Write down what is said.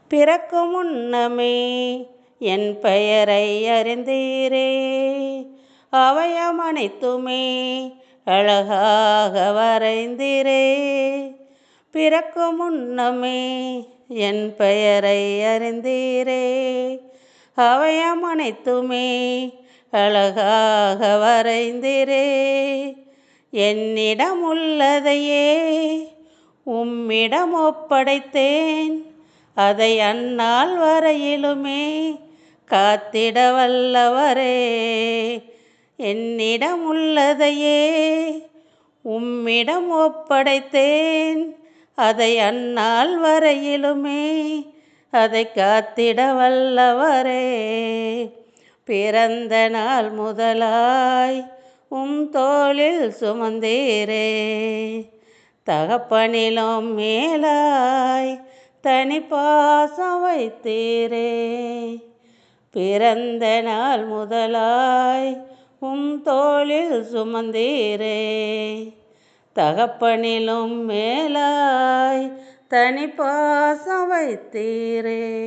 பிறக்கும் முன்னமே என் பெயரை அறிந்தீரே. அவயம் அனைத்துமே அழகாக வரைந்தீரே. பிறக்கும் முன்னமே என் பெயரை அறிந்தீரே. அவயம் அனைத்துமே அழகாக வரைந்தீரே. என்னிடம் உள்ளதையே உம்மிடம் ஒப்படைத்தேன். அதை அந்நாள் வரையிலுமே காத்திட வல்லவரே. என்னிடம் உள்ளதையே உம்மிடம் ஒப்படைத்தேன். அதை அந்நாள் வரையிலுமே அதை காத்திட வல்லவரே. பிறந்த நாள் முதலாய் தோளில் சுமந்தீரே. தகப்பனிலும் மேலாய் தனிப்பாசம் வைத்தீரே. பிறந்த நாள் முதலாய் தோளில் சுமந்தீரே. தகப்பனிலும் மேலாய் தனிப்பாசம் வைத்தீரே.